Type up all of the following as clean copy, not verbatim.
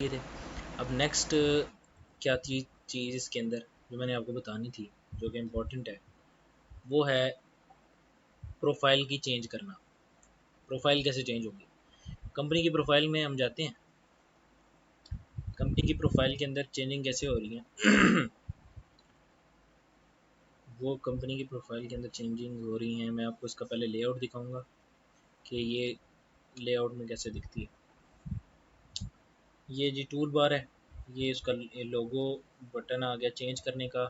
लिए थे। अब नेक्स्ट क्या चीज़ इसके अंदर जो मैंने आपको बतानी थी, जो कि इम्पोर्टेंट है, वो है प्रोफाइल की चेंज करना। प्रोफाइल कैसे चेंज होगी? कंपनी की प्रोफाइल में हम जाते हैं। कंपनी की प्रोफाइल के अंदर चेंजिंग कैसे हो रही है वो कंपनी की प्रोफाइल के अंदर चेंजिंग हो रही हैं। मैं आपको इसका पहले लेआउट दिखाऊंगा कि ये लेआउट में कैसे दिखती है। ये जी टूल बार है, ये इसका लोगो बटन आ गया चेंज करने का,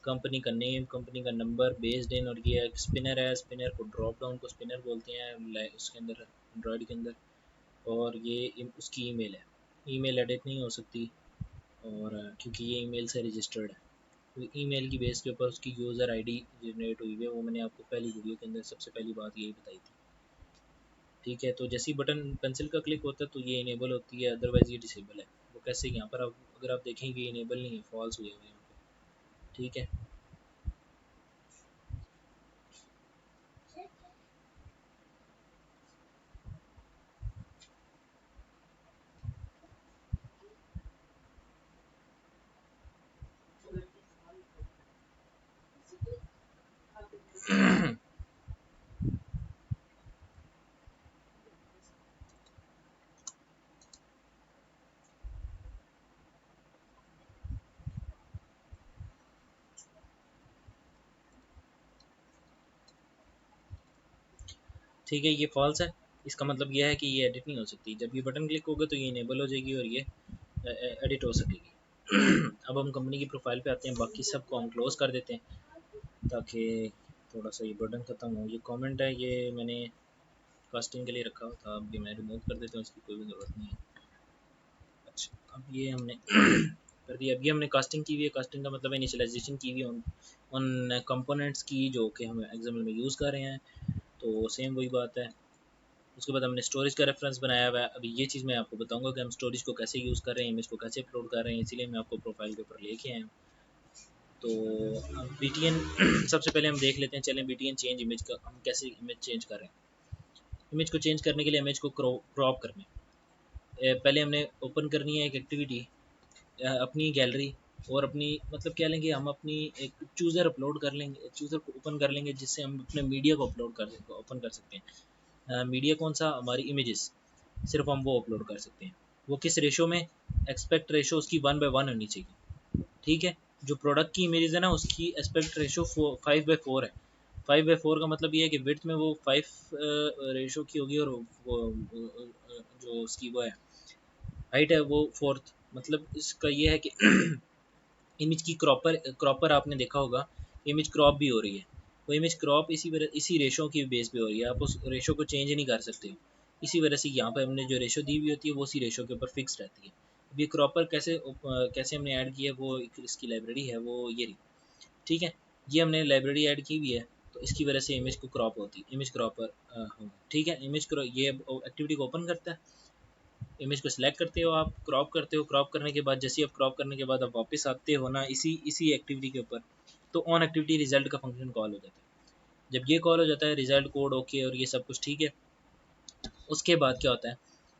कंपनी का नेम, कंपनी का नंबर, बेस्ड इन, और ये एक स्पिनर है, स्पिनर को ड्रॉप डाउन को स्पिनर बोलते हैं उसके अंदर, एंड्रॉयड के अंदर। और ये उसकी ईमेल है, ईमेल एडिट नहीं हो सकती, और क्योंकि ये ईमेल से रजिस्टर्ड है, तो ईमेल की बेस के ऊपर उसकी यूज़र आईडी जनरेट हुई है। वो मैंने आपको पहली वीडियो के अंदर सबसे पहली बात यही बताई थी। ठीक है, तो जैसे ही बटन पेंसिल का क्लिक होता है तो ये इनेबल होती है, अदरवाइज़ ये डिसेबल है। वो कैसे, यहाँ पर आप अगर आप देखेंगे ये इनेबल नहीं है, फॉल्स हुए हुए हैं यहाँ पे। ठीक है, ठीक है, ये फॉल्स है। इसका मतलब यह है कि ये एडिट नहीं हो सकती। जब ये बटन क्लिक होगा तो ये इनेबल हो जाएगी और ये एडिट हो सकेगी। अब हम कंपनी की प्रोफाइल पे आते हैं, बाकी सब को हम क्लोज कर देते हैं ताकि थोड़ा सा ये बटन ख़त्म हो। ये कमेंट है, ये मैंने कास्टिंग के लिए रखा हुआ था, अब ये मैं रिमूव कर देता हूँ, इसकी कोई भी ज़रूरत नहीं है। अच्छा, अब ये हमने कर दिया। अभी हमने कास्टिंग की हुई है। कास्टिंग का मतलब इनिशियलाइजेशन की हुई है उन कंपोनेंट्स की जो कि हम एग्जाम्पल में यूज़ कर रहे हैं, तो सेम वही बात है। उसके बाद हमने स्टोरेज का रेफरेंस बनाया हुआ है। अभी ये चीज़ मैं आपको बताऊंगा कि हम स्टोरेज को कैसे यूज़ कर रहे हैं, इमेज को कैसे अपलोड कर रहे हैं, इसीलिए मैं आपको प्रोफाइल के ऊपर लेके आया हूँ। तो BTN सबसे पहले हम देख लेते हैं, चलें BTN चेंज इमेज का हम कैसे इमेज चेंज कर रहे हैं। इमेज को चेंज करने के लिए इमेज को क्रॉप करने, पहले हमने ओपन करनी है एक एक्टिविटी, अपनी गैलरी, और अपनी मतलब क्या लेंगे हम, अपनी एक चूज़र अपलोड कर लेंगे, चूज़र को ओपन कर लेंगे जिससे हम अपने मीडिया को अपलोड कर ओपन कर सकते हैं। मीडिया कौन सा, हमारी इमेजेस, सिर्फ हम वो अपलोड कर सकते हैं। वो किस रेशो में, एक्सपेक्ट रेशो उसकी 1:1 होनी चाहिए। ठीक है, जो प्रोडक्ट की इमेजेस है ना उसकी एस्पेक्ट रेशो 5:4 है। 5:4 का मतलब ये है कि विड्थ में वो 5 रेशो की होगी, और वो जो उसकी वो है हाइट है वो 4th। मतलब इसका ये है कि इमेज की क्रॉपर आपने देखा होगा, इमेज क्रॉप भी हो रही है। वो इमेज क्रॉप इसी रेशो की बेस पे हो रही है, आप उस रेशो को चेंज नहीं कर सकते हो। इसी वजह से यहाँ पर हमने जो रेशो दी हुई होती है वो उसी रेशो के ऊपर फिक्स रहती है। अब ये क्रॉपर कैसे हमने ऐड किया है, वो इसकी लाइब्रेरी है, वो ये रही। ठीक है, ये हमने लाइब्रेरी ऐड की हुई है, तो इसकी वजह से इमेज को क्रॉप होती है, इमेज क्रॉपर होगा। ठीक है, ये एक्टिविटी को ओपन करता है, इमेज को सिलेक्ट करते हो, आप क्रॉप करते हो, क्रॉप करने के बाद जैसे आप क्रॉप करने के बाद आप वापस आते हो ना इसी एक्टिविटी के ऊपर, तो ऑन एक्टिविटी रिजल्ट का फंक्शन कॉल हो जाता है। जब ये कॉल हो जाता है, रिजल्ट कोड ओके और ये सब कुछ ठीक है, उसके बाद क्या होता है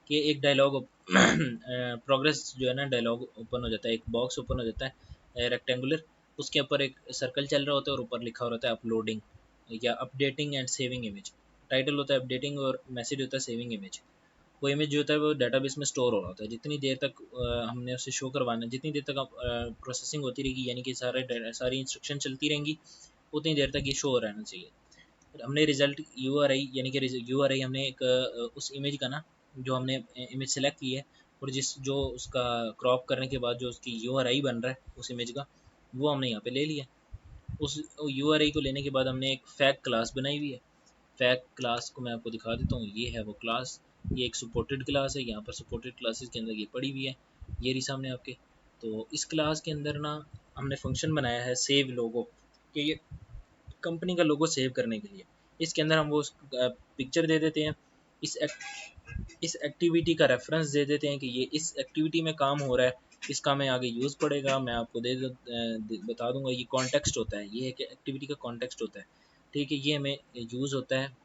कि एक डायलॉग प्रोग्रेस जो है ना, डायलॉग ओपन हो जाता है, एक बॉक्स ओपन हो जाता है रेक्टेंगुलर, उसके ऊपर एक सर्कल चल रहा होता है और ऊपर लिखा होता है अपलोडिंग या updating and saving image. Title होता है अपडेटिंग और मैसेज होता है सेविंग इमेज। वो इमेज जो होता है वो डेटाबेस में स्टोर हो रहा होता है। जितनी देर तक हमने उसे शो करवाना है, जितनी देर तक प्रोसेसिंग होती रहेगी, यानी कि सारी इंस्ट्रक्शन चलती रहेंगी, उतनी देर तक ये शो हो रहना चाहिए। हमने रिजल्ट URI, यानी कि URI हमने एक उस इमेज का ना, जो हमने इमेज सेलेक्ट की है और जो उसका क्रॉप करने के बाद जो उसकी URI बन रहा है उस इमेज का, वो हमने यहाँ पे ले लिया। उस URI को लेने के बाद हमने एक फैक क्लास बनाई हुई है। फैक क्लास को मैं आपको दिखा देता हूँ, ये है वो क्लास। ये एक सपोर्टेड क्लास है, यहाँ पर सपोर्टेड क्लासेस के अंदर ये पड़ी हुई है, ये रही सामने आपके। तो इस क्लास के अंदर ना हमने फंक्शन बनाया है सेव लोगो, कि ये कंपनी का लोगो सेव करने के लिए इसके अंदर हम वो पिक्चर दे देते हैं, इस एक्टिविटी का रेफरेंस दे देते हैं कि ये इस एक्टिविटी में काम हो रहा है, इसका हमें आगे यूज़ पड़ेगा, मैं आपको बता दूंगा। ये कॉन्टेक्स्ट होता है, ये है कि एक्टिविटी का कॉन्टेक्स्ट होता है। ठीक है, ये हमें यूज़ होता है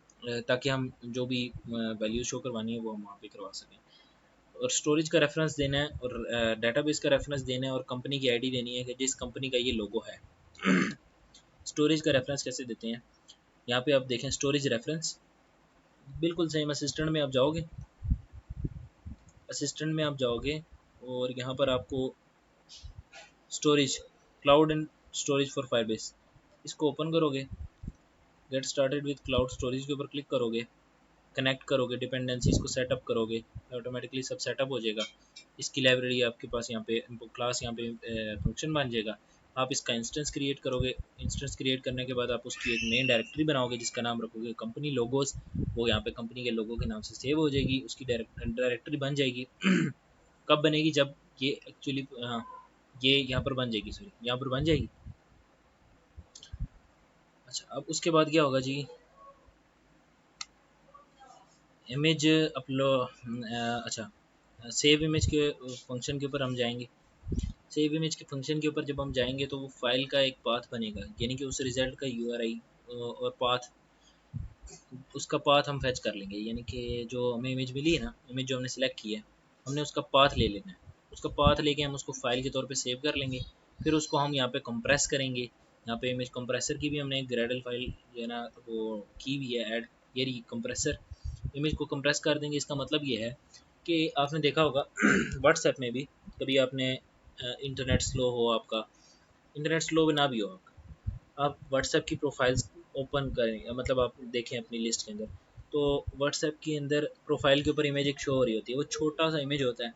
ताकि हम जो भी वैल्यू शो करवानी है वो हम वहाँ पे करवा सकें। और स्टोरेज का रेफरेंस देना है और डेटाबेस का रेफरेंस देना है और कंपनी की आईडी देनी है कि जिस कंपनी का ये लोगो है। स्टोरेज का रेफरेंस कैसे देते हैं, यहाँ पे आप देखें स्टोरेज रेफरेंस, बिल्कुल सेम असिस्टेंट में आप जाओगे, असिस्टेंट में आप जाओगे और यहाँ पर आपको storage, cloud and storage for Firebase, इसको ओपन करोगे, get started with cloud storage के ऊपर क्लिक करोगे, कनेक्ट करोगे, डिपेंडेंसीज को सेटअप करोगे, ऑटोमेटिकली सब सेटअप हो जाएगा। इसकी लाइब्रेरी आपके पास यहाँ पे क्लास यहाँ पे फंक्शन बन जाएगा। आप इसका इंस्टेंस क्रिएट करोगे, इंस्टेंस क्रिएट करने के बाद आप उसकी एक मेन डायरेक्टरी बनाओगे जिसका नाम रखोगे कंपनी लोगोस, वो यहाँ पे कंपनी के लोगों के नाम से सेव हो जाएगी, उसकी डायरेक्टरी बन जाएगी। कब बनेगी, जब ये एक्चुअली ये यहाँ पर बन जाएगी, सॉरी यहाँ पर बन जाएगी। अच्छा अब उसके बाद क्या होगा जी, इमेज अपलोड, अच्छा सेव इमेज के फंक्शन के ऊपर हम जाएंगे। सेव इमेज के फंक्शन के ऊपर जब हम जाएंगे तो वो फाइल का एक पाथ बनेगा, यानी कि उस रिज़ल्ट का यूआरआई और पाथ, उसका पाथ हम फेच कर लेंगे, यानी कि जो हमें इमेज मिली है ना, इमेज जो हमने सेलेक्ट की है, हमने उसका पाथ ले लेना है। उसका पाथ लेके हम उसको फाइल के तौर पे सेव कर लेंगे। फिर उसको हम यहाँ पे कंप्रेस करेंगे। यहाँ पे इमेज कंप्रेसर की भी हमने एक ग्रेडल फाइल जो है ना वो की हुई है ऐड, ये रही कंप्रेसर। इमेज को कंप्रेस कर देंगे। इसका मतलब ये है कि आपने देखा होगा व्हाट्सएप में भी कभी आपने इंटरनेट स्लो हो, आपका इंटरनेट स्लो ना भी हो, आप व्हाट्सएप की प्रोफाइल्स ओपन करें, मतलब आप देखें अपनी लिस्ट के अंदर, तो व्हाट्सएप के अंदर प्रोफाइल के ऊपर इमेज एक शो हो रही होती है, वो छोटा सा इमेज होता है,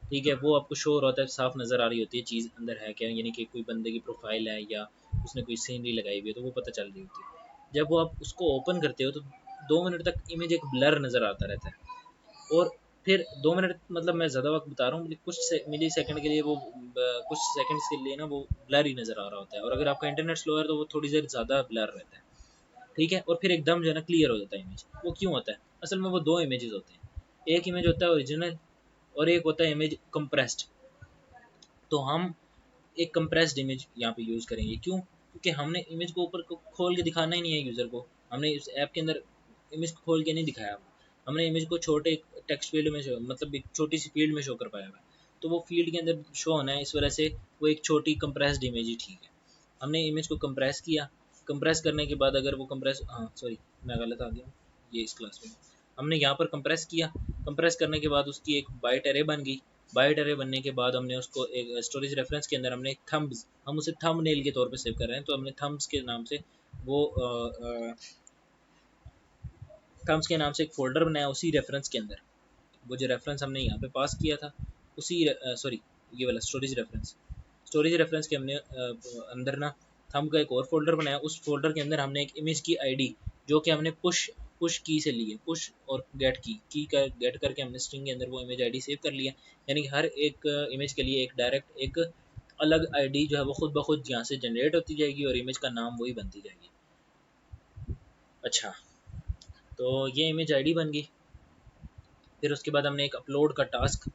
ठीक है, वो आपको शो हो रहा होता है, साफ नज़र आ रही होती है चीज़ अंदर है क्या, यानी कि कोई बंदे की प्रोफाइल है या उसने कोई सीनरी लगाई हुई है, तो वो पता चल रही होती है। जब वो आप उसको ओपन करते हो तो 2 मिनट तक इमेज एक ब्लर नज़र आता रहता है, और फिर 2 मिनट मतलब मैं ज़्यादा वक्त बता रहा हूँ, कुछ मिली सेकंड के लिए वो कुछ सेकंड्स के लिए ना वो ब्लर ही नज़र आ रहा होता है, और अगर आपका इंटरनेट स्लो है तो वो थोड़ी देर ज़्यादा ब्लर रहता है, ठीक है, और फिर एकदम जो है ना क्लियर हो जाता है इमेज। वो क्यों होता है, असल में वो दो इमेजेस होते हैं, एक इमेज होता है ओरिजिनल और एक होता है इमेज कंप्रेस्ड। तो हम एक कंप्रेस्ड इमेज यहाँ पे यूज़ करेंगे, क्यों, क्योंकि हमने इमेज को ऊपर खोल के दिखाना ही नहीं है यूज़र को, हमने इस ऐप के अंदर इमेज को खोल के नहीं दिखाया, हमने इमेज को छोटे टेक्स्ट फील्ड में शो, मतलब एक छोटी सी फील्ड में शो कर पाया हुआ है, तो वो फील्ड के अंदर शो होना है, इस वजह से वो एक छोटी कंप्रेस्ड इमेज ही ठीक है। हमने इमेज को कंप्रेस किया, कंप्रेस करने के बाद अगर वो कंप्रेस, हाँ सॉरी मैं गलत आ गया, ये इस क्लास में हमने यहाँ पर कंप्रेस किया, कंप्रेस करने के बाद उसकी एक बाइट एरे बन गई। बाइट एरे बनने के बाद हमने उसको एक स्टोरेज रेफरेंस के अंदर हमने थम्ब्स, हम उसे थंबनेल के तौर पे सेव कर रहे हैं, तो हमने थम्ब्स के नाम से वो थम्ब्स के नाम से एक फ़ोल्डर बनाया उसी रेफरेंस के अंदर, वो जो रेफरेंस हमने यहाँ पे पास किया था उसी सॉरी ये वाला स्टोरेज रेफरेंस के हमने अंदर ना थंब का एक और फोल्डर बनाया, उस फोल्डर के अंदर हमने एक इमेज की आईडी जो कि हमने पुश की से ली है, पुश और गेट करके हमने स्ट्रिंग के अंदर वो इमेज आईडी सेव कर लिया, यानी कि हर एक इमेज के लिए एक डायरेक्ट एक अलग आईडी जो है वो खुद ब खुद यहाँ से जनरेट होती जाएगी और इमेज का नाम वही बनती जाएगी। अच्छा, तो ये इमेज आईडी बन गई। फिर उसके बाद हमने एक अपलोड का टास्क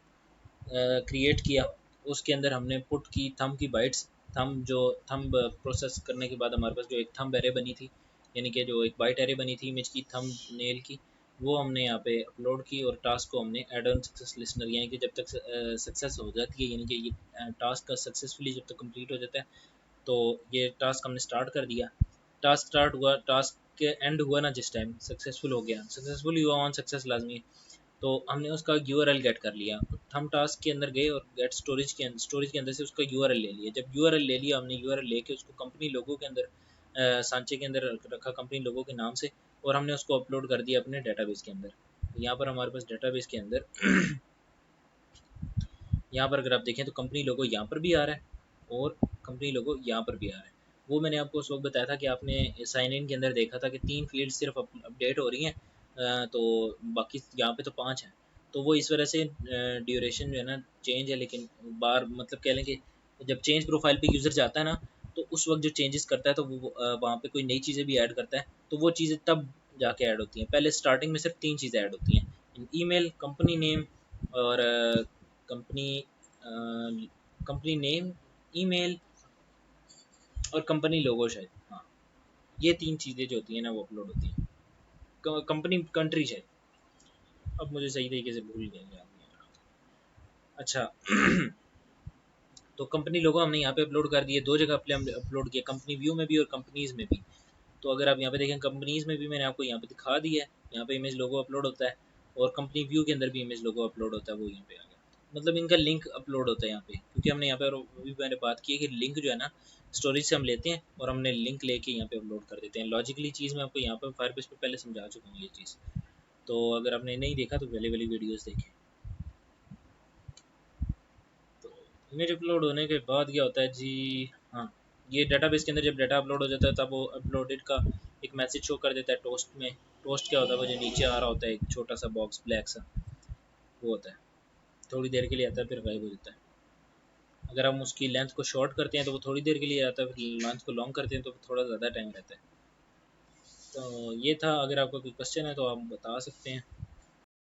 क्रिएट किया, उसके अंदर हमने पुट की थंब की बाइट्स, थंब प्रोसेस करने के बाद हमारे पास जो एक थंब एरे बनी थी, यानी कि जो एक बाइट एरे बनी थी इमेज की थंब नेल की, वो हमने यहाँ पे अपलोड की, और टास्क को हमने एड ऑन सक्सेस लिस्नर, यानी कि जब तक सक्सेस हो जाती है, यानी कि ये टास्क का सक्सेसफुली जब तक कंप्लीट हो जाता है, तो ये टास्क हमने स्टार्ट कर दिया। टास्क स्टार्ट हुआ, टास्क के एंड हुआ ना, जिस टाइम सक्सेसफुल हो गया, सक्सेसफुल हुआ ऑन सक्सेस लाजमी, तो हमने उसका यूआरएल गेट कर लिया। हम टास्क के अंदर गए और गेट स्टोरेज के अंदर से उसका यूआरएल ले लिया। जब यूआरएल ले लिया हमने, यूआरएल लेके उसको कंपनी लोगों के अंदर सांचे के अंदर रखा, कंपनी लोगों के नाम से, और हमने उसको अपलोड कर दिया अपने डेटाबेस के अंदर। यहाँ पर हमारे पास डेटाबेस के अंदर यहाँ पर अगर आप देखें तो कंपनी लोगो यहाँ पर भी आ रहा है और कंपनी लोगो यहाँ पर भी आ रहा है। वो मैंने आपको उस वक्त बताया था कि आपने साइन इन के अंदर देखा था कि 3 फील्ड सिर्फ अपडेट हो रही हैं, तो बाकी यहाँ पे तो 5 हैं। तो वो इस वजह से ड्यूरेशन जो है ना चेंज है, लेकिन बार मतलब कह लें कि जब चेंज प्रोफाइल पे यूज़र जाता है ना, तो उस वक्त जो चेंजेस करता है तो वो वहाँ पे कोई नई चीज़ें भी ऐड करता है, तो वो चीज़ें तब जाके ऐड होती हैं। पहले स्टार्टिंग में सिर्फ 3 चीज़ें ऐड होती हैं, ईमेल, कंपनी नेम और कंपनी कंपनी नेम, ईमेल और कंपनी लोगो शायद, हाँ ये 3 चीज़ें जो होती हैं ना वो अपलोड होती हैं। कंपनी कंट्री शायद, अब मुझे सही तरीके से भूल गया याद नहीं आ रहा। अच्छा तो कंपनी लोगो हमने यहाँ पे अपलोड कर दिए, दो जगह पे हमने अपलोड किया, कंपनी व्यू में भी और कंपनीज़ में भी। तो अगर आप यहाँ पे देखें कंपनीज़ में भी मैंने आपको यहाँ पे दिखा दिया है, यहाँ पे इमेज लोगो अपलोड होता है, और कंपनी व्यू के अंदर भी इमेज लोगो अपलोड होता है, वो यहाँ पे आ गया। मतलब इनका लिंक अपलोड होता है यहाँ पे, क्योंकि हमने यहाँ पे और अभी मैंने बात की है कि लिंक जो है ना स्टोरेज से हम लेते हैं और हमने लिंक लेके यहाँ पे अपलोड कर देते हैं। लॉजिकली चीज़ मैं आपको यहाँ पे फायरबेस पे पहले समझा चुका हूँ ये चीज़, तो अगर आपने नहीं देखा तो पहले वाली वीडियोज़ देखें। तो इमेज अपलोड होने के बाद क्या होता है जी, हाँ, ये डाटाबेस के अंदर जब डाटा अपलोड हो जाता है तब वो अपलोडेड का एक मैसेज शो कर देता है टोस्ट में। टोस्ट क्या होता है, वो जो नीचे आ रहा होता है एक छोटा सा बॉक्स ब्लैक सा, वो होता है, थोड़ी देर के लिए आता है फिर गायब हो जाता है। अगर हम उसकी लेंथ को शॉर्ट करते हैं तो वो थोड़ी देर के लिए आता है, फिर लेंथ को लॉन्ग करते हैं तो थोड़ा ज़्यादा टाइम रहता है। तो ये था, अगर आपका कोई क्वेश्चन है तो आप बता सकते हैं।